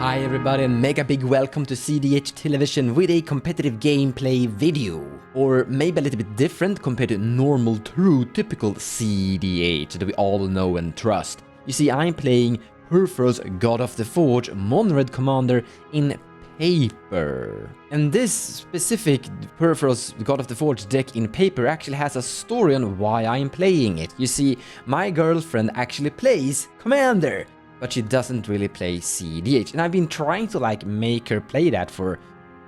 Hi everybody and mega big welcome to cEDH Television with a competitive gameplay video. Or maybe a little bit different compared to normal, true, typical cEDH that we all know and trust. You see, I'm playing Purphoros God of the Forge Mono-Red Commander in paper. And this specific Purphoros God of the Forge deck in paper actually has a story on why I'm playing it. You see, my girlfriend actually plays Commander, but she doesn't really play cEDH, and I've been trying to make her play that for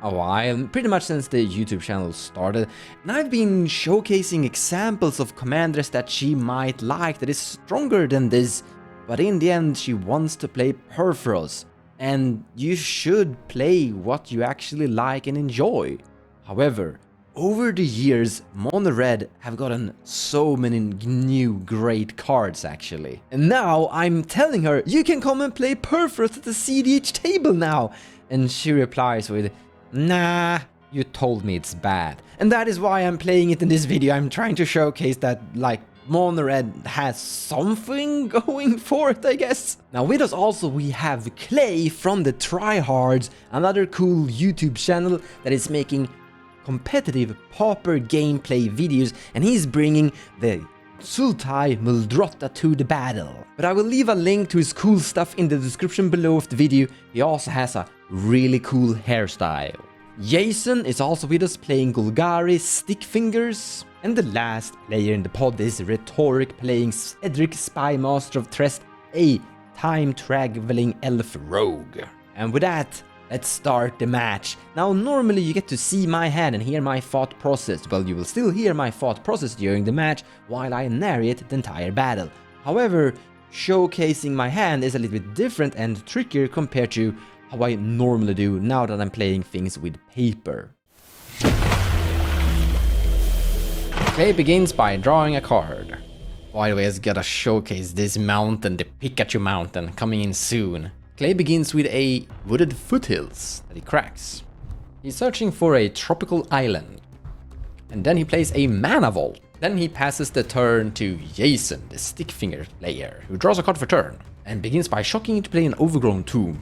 a while, pretty much since the YouTube channel started, and I've been showcasing examples of commanders that she might like that is stronger than this, but in the end she wants to play Purphoros, and you should play what you actually like and enjoy. However, over the years, Mono Red have gotten so many new great cards actually. And now I'm telling her, you can come and play Purphoros at the cEDH table now. And she replies with, nah, you told me it's bad. And that is why I'm playing it in this video. I'm trying to showcase that Mono Red has something going for it, I guess. Now with us also we have Clay from the Tryhards, another cool YouTube channel that is making competitive pauper gameplay videos, and he's bringing the Sultai Muldrotha to the battle. But I will leave a link to his cool stuff in the description below of the video. He also has a really cool hairstyle. Jason is also with us playing Golgari Stickfingers. And the last player in the pod is Rhetoric playing Edric, Spy Master of Trest, a time-traveling elf rogue. And with that, let's start the match. Now normally you get to see my hand and hear my thought process. Well, you will still hear my thought process during the match while I narrate the entire battle. However, showcasing my hand is a little bit different and trickier compared to how I normally do now that I'm playing things with paper. Play begins by drawing a card. By the way, I gotta showcase this mountain, the Pikachu mountain, coming in soon. Clay begins with a wooded foothills that he cracks. He's searching for a tropical island. And then he plays a mana vault. Then he passes the turn to Jason, the stickfingers player, who draws a card for turn, and begins by shocking to play an overgrown tomb.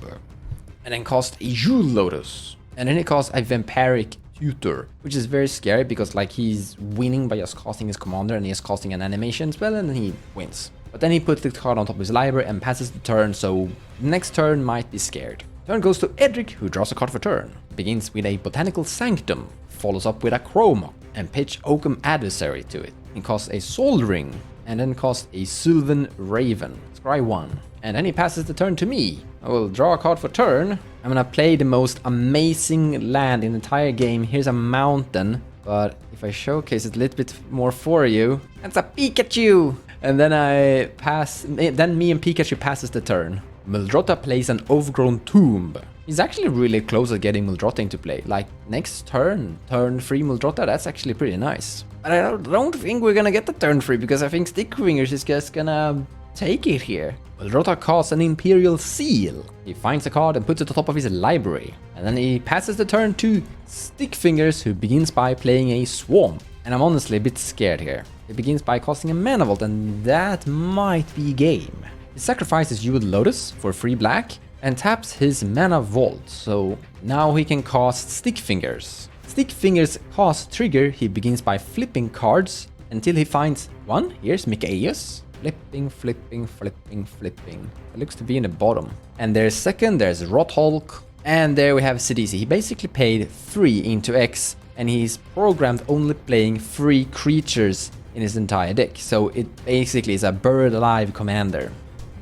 And then casts a Jewel Lotus. And then he casts a vampiric tutor, which is very scary because he's winning by just casting his commander and he is casting an animation spell and then he wins. But then he puts the card on top of his library and passes the turn, so next turn might be scared. Turn goes to Edric, who draws a card for turn. Begins with a Botanical Sanctum, follows up with a Chroma, and pitch Oakum Adversary to it. He casts a Soul Ring, and then casts a Sylvan Raven. Scry 1. And then he passes the turn to me. I will draw a card for turn. I'm gonna play the most amazing land in the entire game. Here's a mountain, but if I showcase it a little bit more for you, that's a Pikachu! And then then me and Pikachu passes the turn. Muldrotha plays an overgrown tomb. He's actually really close at getting Muldrotha into play. Next turn 3 Muldrotha, that's actually pretty nice. But I don't think we're gonna get the turn 3 because I think Stickfingers is just gonna take it here. Muldrotha casts an Imperial Seal. He finds a card and puts it on top of his library. And then he passes the turn to Stickfingers, who begins by playing a Swamp. And I'm honestly a bit scared here. He begins by casting a Mana Vault, and that might be game. He sacrifices Jewel Lotus for 3 black and taps his Mana Vault, so now he can cast Stickfingers. Stickfingers cast trigger, he begins by flipping cards until he finds one. Here's Mikaeus. Flipping, flipping, flipping, flipping. It looks to be in the bottom. And there's second, there's Rothulk, and there we have cEDH. He basically paid 3 into X, and he's programmed only playing 3 creatures in his entire deck, so it basically is a buried alive commander.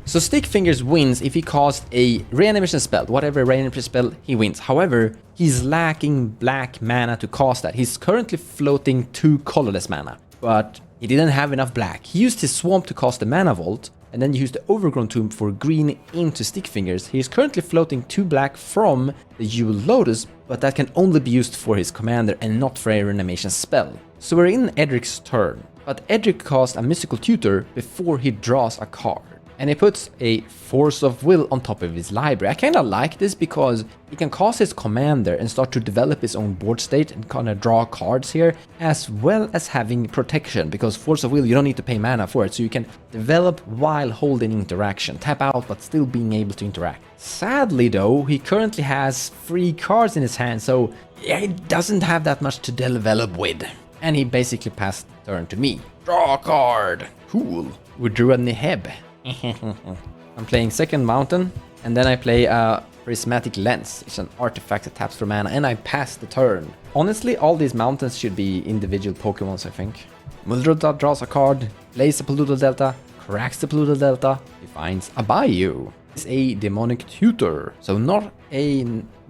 So Stickfingers wins if he casts a reanimation spell. Whatever reanimation spell, he wins. However, he's lacking black mana to cast that. He's currently floating 2 colorless mana, but he didn't have enough black. He used his Swamp to cast the Mana Vault, and then used the Overgrown Tomb for green into Stickfingers. He is currently floating 2 black from the Jewel Lotus, but that can only be used for his commander and not for a reanimation spell. So we're in Edric's turn, but Edric casts a Mystical Tutor before he draws a card. And he puts a Force of Will on top of his library. I kind of like this because he can cast his commander and start to develop his own board state and kind of draw cards here, as well as having protection, because Force of Will, you don't need to pay mana for it, so you can develop while holding interaction, tap out but still being able to interact. Sadly though, he currently has 3 cards in his hand, so yeah, he doesn't have that much to develop with. And he basically passed the turn to me. Draw a card! Cool. We drew a Neheb. I'm playing second mountain, and then I play a prismatic lens. It's an artifact that taps for mana, and I pass the turn. Honestly, all these mountains should be individual Pokemons, I think. Muldrotha draws a card, plays a Pollutal Delta, cracks the Pollutal Delta, he finds a Bayou. It's a demonic tutor, so not a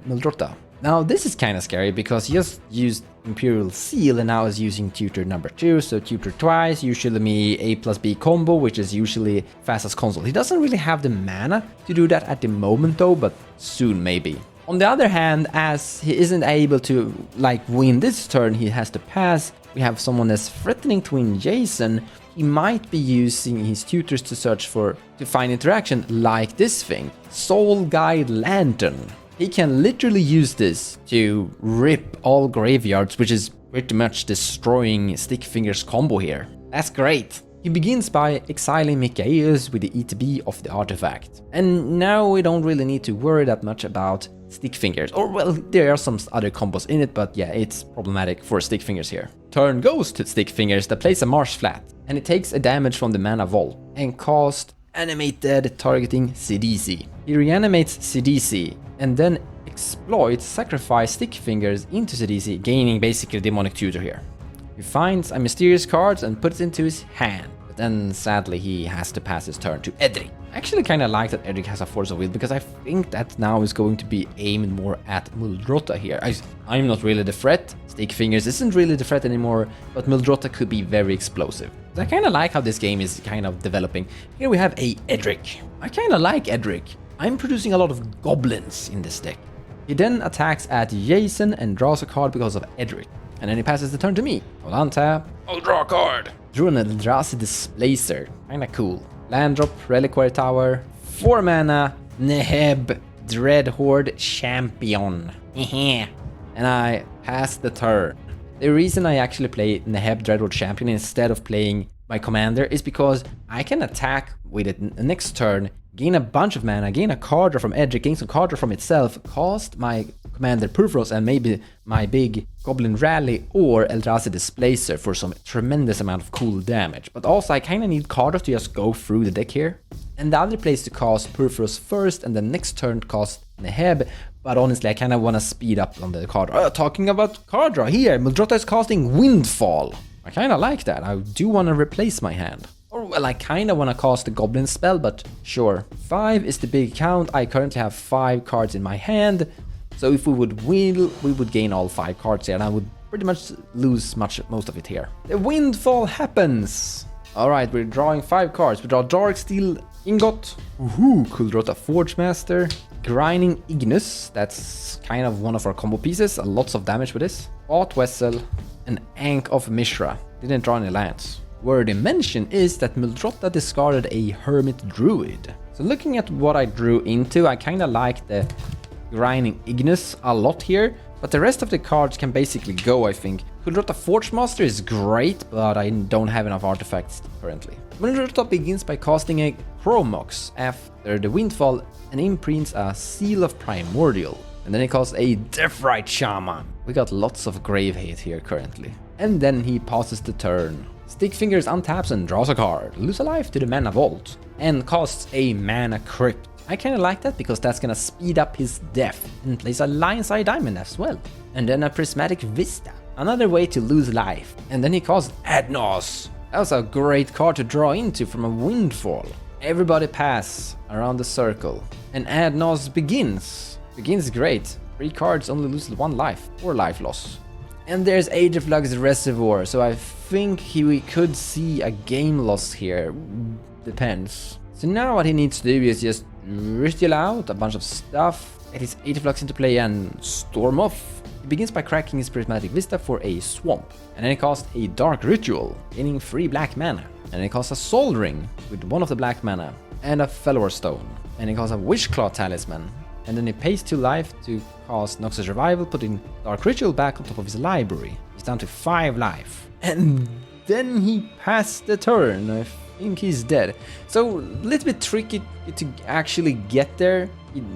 Muldrotha. Now this is kind of scary because he just used Imperial Seal and now is using tutor number 2, so tutor twice, usually me A+B combo, which is usually fastest console. He doesn't really have the mana to do that at the moment though, but soon maybe. On the other hand, as he isn't able to like win this turn, he has to pass. We have someone that's threatening to win Jason. He might be using his tutors to search to find interaction like this thing, Soul Guide Lantern. He can literally use this to rip all graveyards, which is pretty much destroying Stickfingers combo here. That's great. He begins by exiling Mikaeus with the ETB of the artifact. And now we don't really need to worry that much about Stickfingers. Or well, there are some other combos in it, but yeah, it's problematic for Stickfingers here. Turn goes to Stickfingers that plays a Marsh Flat. And it takes a damage from the Mana Vault and casts Animated targeting cEDH. He reanimates cEDH and then exploits Sacrifice Stickfingers into cEDH, gaining basically Demonic Tutor here. He finds a mysterious card and puts it into his hand, but then sadly he has to pass his turn to Edric. I actually kind of like that Edric has a Force of Will because I think that now is going to be aimed more at Muldrotha here. I'm not really the threat, Stickfingers isn't really the threat anymore, but Muldrotha could be very explosive. I kind of like how this game is kind of developing. Here we have a Edric. I kind of like Edric. I'm producing a lot of goblins in this deck. He then attacks at Jason and draws a card because of Edric. And then he passes the turn to me. I'll untap. I'll draw a card. Drew an Eldrazi Displacer. Kinda cool. Land drop, Reliquary Tower, 4 mana, Neheb, Dread Horde Champion. And I pass the turn. The reason I actually play Neheb Dread Horde Champion instead of playing my commander is because I can attack with it next turn, gain a bunch of mana, gain a card draw from Edric, gain some card draw from itself, cast my commander Purphoros and maybe my big Goblin Rally or Eldrazi Displacer for some tremendous amount of cool damage. But also I kind of need card draw to just go through the deck here. And the other place to cast Purphoros first and then next turn cast Neheb. But honestly, I kind of want to speed up on the card draw. Talking about card draw here, Muldrotha is casting Windfall. I kind of like that. I do want to replace my hand. Or well, I kind of want to cast the Goblin spell, but sure. 5 is the big count. I currently have 5 cards in my hand. So if we would win, we would gain all 5 cards here, and I would pretty much lose most of it here. The Windfall happens! Alright, we're drawing 5 cards. We draw Darksteel Ingot, Muldrotha Forge Master, Grinding Ignis, that's kind of one of our combo pieces, lots of damage with this. Bought Vessel, and Ankh of Mishra. Didn't draw any lands. Worthy mention is that Muldrotha discarded a Hermit Druid. So looking at what I drew into, I kinda like the Grinding Ignis a lot here, but the rest of the cards can basically go, I think. Muldrotha Forge Master is great, but I don't have enough artifacts currently. Muldrotha begins by casting a Chromox after the Windfall and imprints a Seal of Primordial. And then he casts a Deathrite Shaman. We got lots of grave hate here currently. And then he passes the turn. Stickfingers untaps and draws a card, lose a life to the Mana Vault, and casts a Mana Crypt. I kinda like that because that's gonna speed up his death, and plays a Lion's Eye Diamond as well. And then a Prismatic Vista, another way to lose life. And then he casts Adnos. That was a great card to draw into from a Windfall. Everybody pass around the circle, and Adnos begins. Begins great. 3 cards only lose 1 life, or life loss. And there's Aetherflux Reservoir, so I think we could see a game loss here. Depends. So now what he needs to do is just ritual out a bunch of stuff, get his Aetherflux into play and storm off. He begins by cracking his Prismatic Vista for a Swamp, and then he casts a Dark Ritual, gaining 3 black mana. And then he casts a Soul Ring with 1 of the black mana, and a Fellor Stone. And he casts a Wishclaw Talisman. And then he pays 2 life to cast Noxus Revival, putting Dark Ritual back on top of his library. He's down to 5 life. And then he passed the turn. I think he's dead. So, a little bit tricky to actually get there,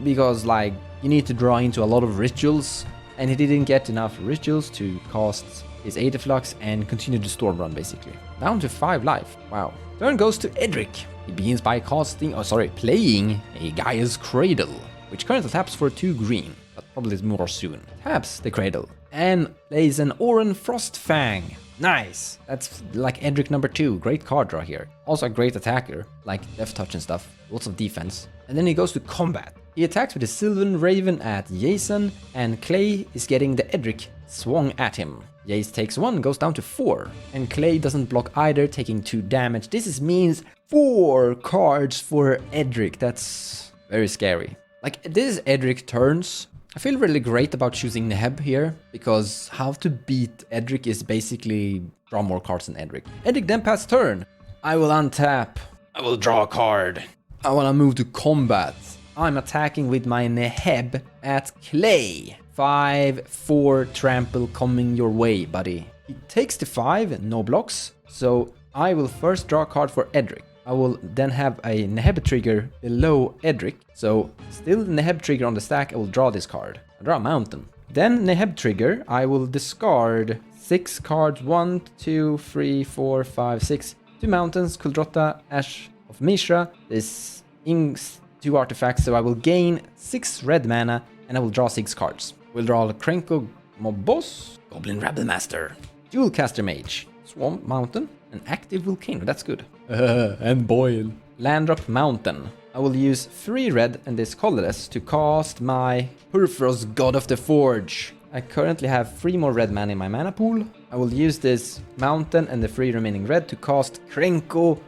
because like, you need to draw into a lot of rituals, and he didn't get enough rituals to cast his Aetherflux and continue the Storm Run, basically. Down to 5 life. Wow. Turn goes to Edric. He begins by playing a Gaia's Cradle, which currently taps for 2 green, but probably more soon. Taps the Cradle, and plays an Oran Frostfang. Nice! That's like Edric number 2, great card draw here. Also a great attacker, like Death Touch and stuff, lots of defense. And then he goes to combat. He attacks with the Sylvan Raven at Jason, and Clay is getting the Edric swung at him. Jace takes 1, goes down to 4, and Clay doesn't block either, taking 2 damage. This means 4 cards for Edric, that's very scary. Like, this is Edric turns. I feel really great about choosing Neheb here, because how to beat Edric is basically draw more cards than Edric. Edric then pass turn. I will untap. I will draw a card. I want to move to combat. I'm attacking with my Neheb at Clay. 5-4 trample coming your way, buddy. He takes the 5, no blocks. So I will first draw a card for Edric. I will then have a Neheb trigger below Edric. So still Neheb trigger on the stack, I will draw this card. I draw a mountain. Then Neheb trigger, I will discard 6 cards. 1, 2, 3, 4, 5, 6. 2 mountains, Muldrotha, Ash of Mishra. This inks 2 artifacts, so I will gain 6 red mana and I will draw 6 cards. We'll draw Krenko Mob Boss, Goblin Rabblemaster, Dual Caster Mage, Swamp Mountain, an active Volcano, that's good. And Boil. Landrop Mountain. I will use 3 red and this colorless to cast my Purphoros, God of the Forge. I currently have 3 more red mana in my mana pool. I will use this mountain and the 3 remaining red to cast Krenko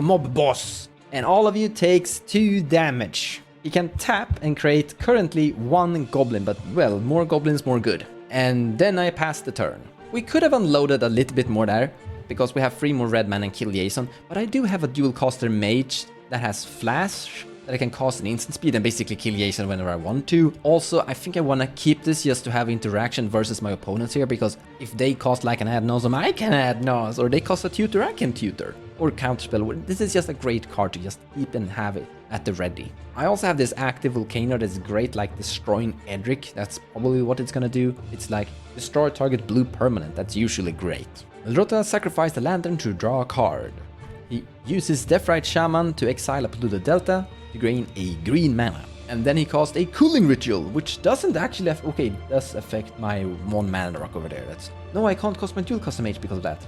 Mob Boss. And all of you takes 2 damage. He can tap and create currently 1 goblin, but well, more goblins, more good. And then I pass the turn. We could have unloaded a little bit more there, because we have 3 more red mana and kill Jason, but I do have a dual caster mage that has flash, that I can cast an instant speed and basically kill Jason whenever I want to. Also, I think I want to keep this just to have interaction versus my opponents here, because if they cast like an ad nauseam, I can ad nauseam, or they cast a tutor, I can tutor. Or counterspell. This is just a great card to just keep and have it at the ready. I also have this active Volcano that's great, like destroying Edric. That's probably what it's gonna do. It's like destroy target blue permanent. That's usually great. Muldrotha sacrificed the lantern to draw a card. He uses Deathrite Shaman to exile a Pluto Delta to gain a green mana. And then he casts a Cooling Ritual, which doesn't actually have... Okay, it does affect my 1 mana rock over there. No, I can't cast my dual custom mage because of that.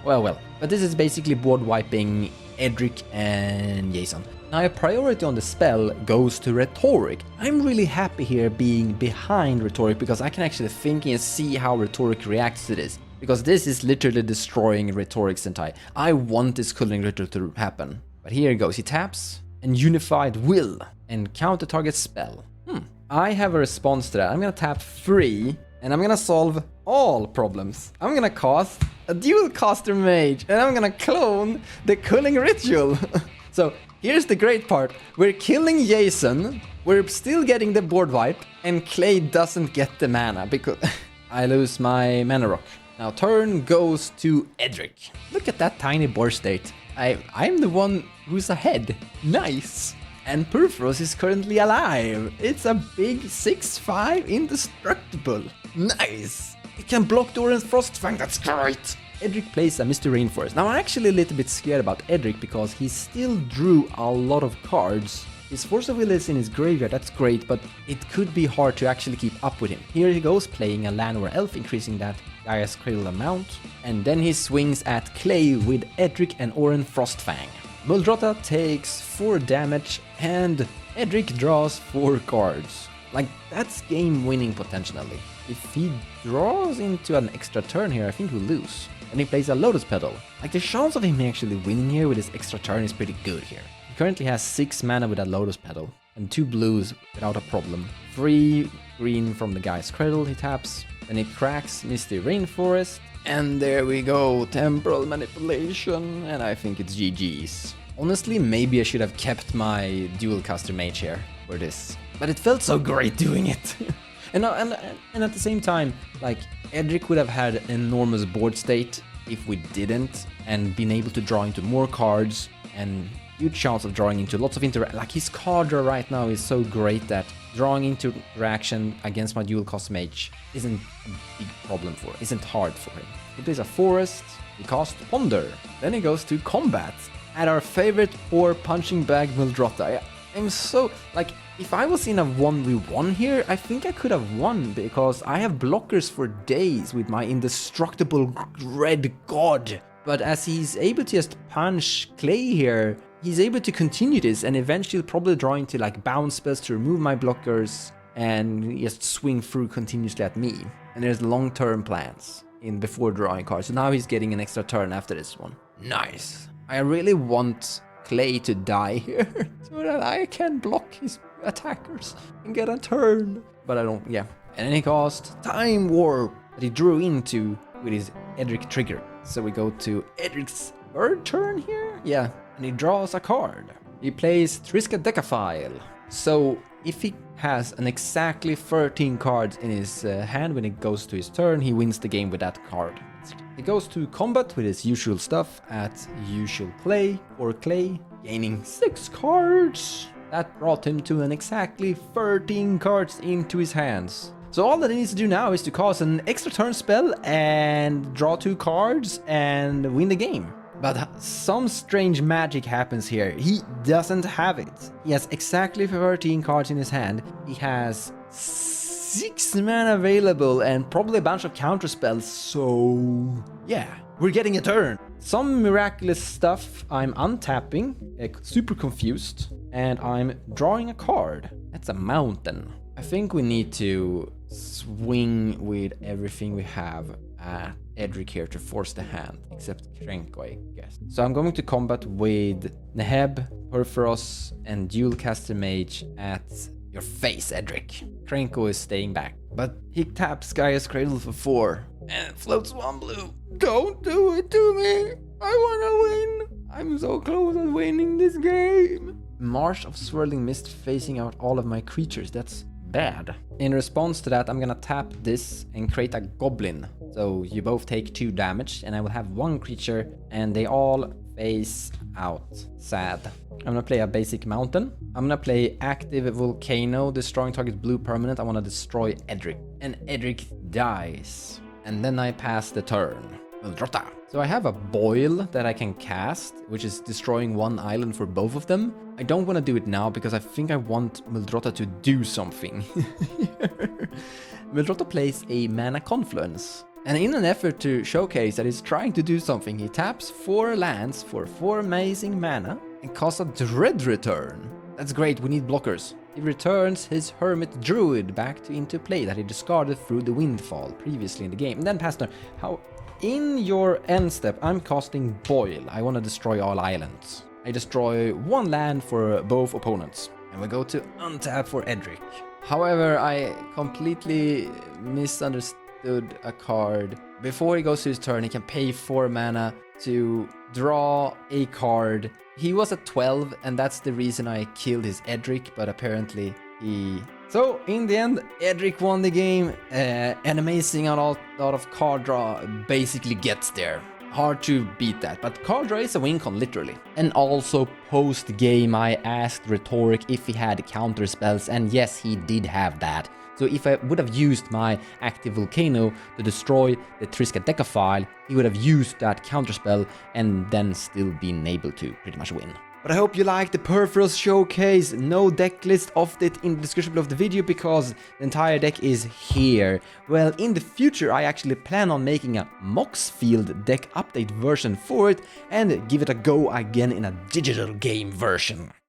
Well. But this is basically board wiping Edric and Jason. Now a priority on the spell goes to Rhetoric. I'm really happy here being behind Rhetoric, because I can actually think and see how Rhetoric reacts to this. Because this is literally destroying Rhetoric's entire... I want this Cooling Ritual to happen. But here it goes. He taps and Unified Will and counter target spell. I have a response to that. I'm gonna tap 3 and I'm gonna solve all problems. I'm gonna cast a dual caster mage and I'm gonna clone the Cooling Ritual. So here's the great part. We're killing Jason, we're still getting the board wipe, and Clay doesn't get the mana because I lose my mana rock. Now turn goes to Edric. Look at that tiny board state. I'm the one who's ahead. Nice. And Purphoros is currently alive. It's a big 6/5 indestructible. Nice. It can block the Orange Frostfang, that's great. Edric plays a Misty Rainforest. Now I'm actually a little bit scared about Edric because he still drew a lot of cards. His Force of Will is in his graveyard, that's great, but it could be hard to actually keep up with him. Here he goes, playing a Llanowar Elf, increasing that Gaia's Cradle amount. And then he swings at Clay with Edric and Oran Frostfang. Muldrotha takes 4 damage and Edric draws 4 cards. Like, that's game winning potentially. If he draws into an extra turn here, I think we'll lose. And he plays a Lotus Petal. Like, the chance of him actually winning here with his extra turn is pretty good here. He currently has 6 mana with a Lotus Petal and 2 blues without a problem. 3 green from the Gaia's Cradle he taps. Then he cracks Misty Rainforest. And there we go, Temporal Manipulation, and I think it's GG's. Honestly, maybe I should have kept my dual caster mage here for this. But it felt so great doing it. and at the same time, like, Edric would have had enormous board state if we didn't, and been able to draw into more cards, and huge chance of drawing into lots of like, his card draw right now is so great that drawing into interaction against my dual cost mage isn't a big problem for him, isn't hard for him. He plays a forest, he casts Ponder, then he goes to combat at our favorite poor punching bag Muldrotha. I'm so, like, if I was in a 1v1 here, I think I could have won, because I have blockers for days with my indestructible red god. But as he's able to just punch Clay here, he's able to continue this and eventually probably draw into like bounce spells to remove my blockers and just swing through continuously at me. And there's long-term plans in before drawing cards. So now he's getting an extra turn after this one. Nice. I really want Clay to die here so that I can block his attackers and get a turn. But I don't, yeah. And then he caused Time Warp that he drew into with his Edric trigger. So we go to Edric's third turn here? Yeah. And he draws a card. He plays Triskaidekaphile. So if he has an exactly 13 cards in his hand when it goes to his turn, he wins the game with that card. He goes to combat with his usual stuff at usual Clay, gaining 6 cards. That brought him to an exactly 13 cards into his hands. So all that he needs to do now is to cast an extra turn spell and draw 2 cards and win the game. But some strange magic happens here. He doesn't have it. He has exactly 13 cards in his hand. He has 6 mana available and probably a bunch of counter spells. So yeah, we're getting a turn. Some miraculous stuff. I'm untapping, super confused, and I'm drawing a card. That's a mountain. I think we need to swing with everything we have at Edric here to force the hand, except Krenko, I guess. So I'm going to combat with Neheb, Purphoros, and Dual Caster Mage at your face, Edric. Krenko is staying back, but he taps Gaia's Cradle for 4 and floats 1 blue. Don't do it to me! I wanna win! I'm so close to winning this game! Marsh of Swirling Mist phasing out all of my creatures, that's bad. In response to that, I'm gonna tap this and create a goblin. So you both take 2 damage, and I will have 1 creature, and they all phase out. Sad. I'm gonna play a basic mountain. I'm gonna play active volcano, destroying target blue permanent. I wanna destroy Edric. And Edric dies. And then I pass the turn. Muldrotha. So I have a boil that I can cast, which is destroying 1 island for both of them. I don't want to do it now because I think I want Muldrotha to do something. Muldrotha plays a mana confluence. And in an effort to showcase that he's trying to do something, he taps 4 lands for 4 amazing mana and casts a Dread Return. That's great, we need blockers. He returns his Hermit Druid back into play that he discarded through the Windfall previously in the game. And then pass turn. In your end step, I'm casting Boil. I want to destroy all islands. I destroy 1 land for both opponents. And we go to untap for Edric. However, I completely misunderstood a card. Before he goes to his turn, he can pay 4 mana to draw a card. He was at 12, and that's the reason I killed his Edric, but apparently he... So, in the end, Edric won the game. An amazing lot of card draw basically gets there. Hard to beat that, but card draw is a win con, literally. And also, post-game, I asked Rhetoric if he had counter spells, and yes, he did have that. So if I would have used my active volcano to destroy the Triskaidekaphile, he would have used that counterspell and then still been able to pretty much win. But I hope you liked the Purphoros showcase. No deck list of it in the description below the video because the entire deck is here. Well, in the future I actually plan on making a Moxfield deck update version for it and give it a go again in a digital game version.